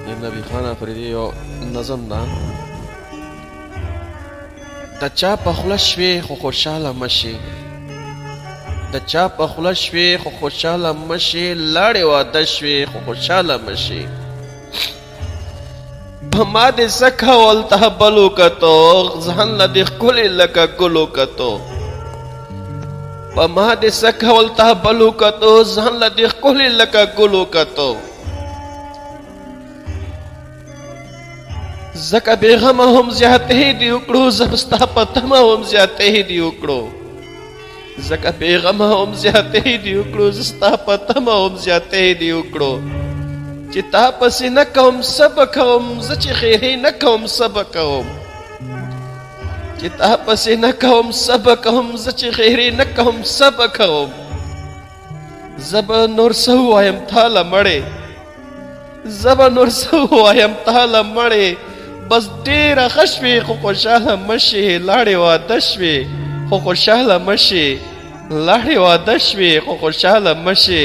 د نبی خان افریدي یو نظم ده د چا په خوله شوې خو خوشحاله مشي د چا په خوله شوې خو خوشحاله مشي لاړې واده شوې خو خوشحاله مشي په ما دې څه کول ته بلو کتو ځان له دې ښکلې لکه ګلو کتو په ما دې څه کول ته بلو کتو ځان له دې ښکلې لکه ګلو کتو ځکه بېغمه هم زیاتې دې وکړو زه ستا په تمه هم زیاتې دې وکړو ځکه بېغمه هم زیاتې دې وکړو زه ستا په تمه هم زیاتې دې وکړو چې تا پسې نه کوم څه به کوم زه چې خیرې نه کوم څه به کوم چې تا پسې نه کوم څه به کوم زه چې خیرې نه کوم څه به کوم زه به نور څه ووایم تا له مړې زه به نور څه ووایم تا له مړې بس ډېره ښه شوې خو خوشحاله مه شې لاړې واده شوې خو خوشحاله مه شې لاړې واده شوې خو خوشحاله مه شې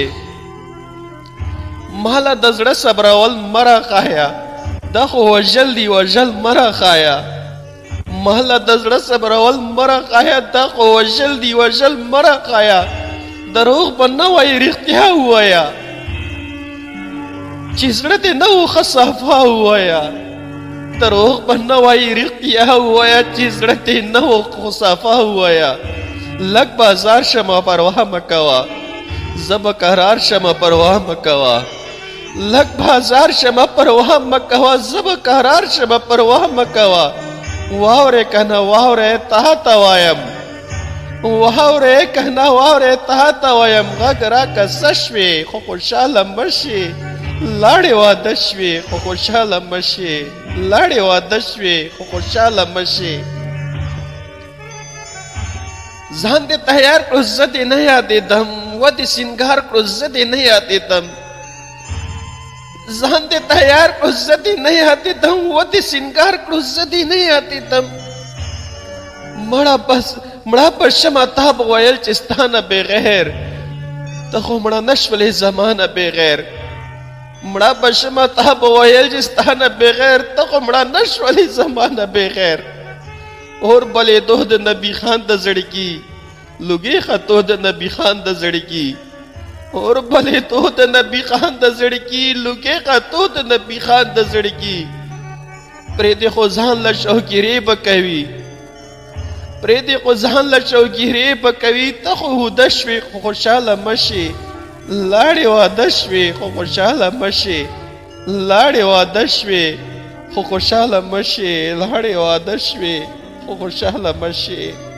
ماله د زړه صبرول مه راښایه دا خو وژل دي وژل مه راښایه ماله د زړه صبرول مه راښایه دا خو وژل دي وژل مه راښایه دروغ به نه وایې رښتیا ووایه چې زړه دې نه و ښه صفا ووایه دروغ به نه وایې رښتیا ووایه چې زړه دې نه و خو صفا ووایه لږ بازار شمه پروا مه کوه زه به قرار شمه پروا مه کوه لږ بازار شمه پروا مه کوه زه به قرار شمه پروا مه کوه واورې که نه واورې تا ته وایم واورې که نه واورې تا ته وایم غږ راکه څه شوې خو خوشحاله مه شې لاړې واده شوې خو خوشحاله مه شې لاړې واده شوې خو خوشحاله مه شې ځان دې تیار کړو زه دې نه یادېدم و دې سینګار کړو زه دې نه یادېدم ځان دې تیار کړو زه دې نه یادېدم و دې سینګار کړو زه دې نه یادېدم مړه به شمه تا به ویل چې ستا نه بغیر ته خو مړه نه شولې زما نه بغیر مړه به شمه تا به ویل چې ستا نه بغیر ته خو مړه نه شولې زما نه بغیر اور بلېدو د نبي خان د زړګي لوګي خطو د نبي خان د زړګي اور بلېدو د نبي خان د زړګي لوګي خطو د نبي خان د زړګي پرېږدې خو ځان له شوګیرې به کوي پرېږدې خو ځان له شوګیرې به کوي ته خو هوده شوې خو خوشحاله مه شې لاړې واده شوې خو خوشحاله مه شې لاړې واده شوې خو خوشحاله مه شې لاړې واده شوې خو خوشحاله مه شې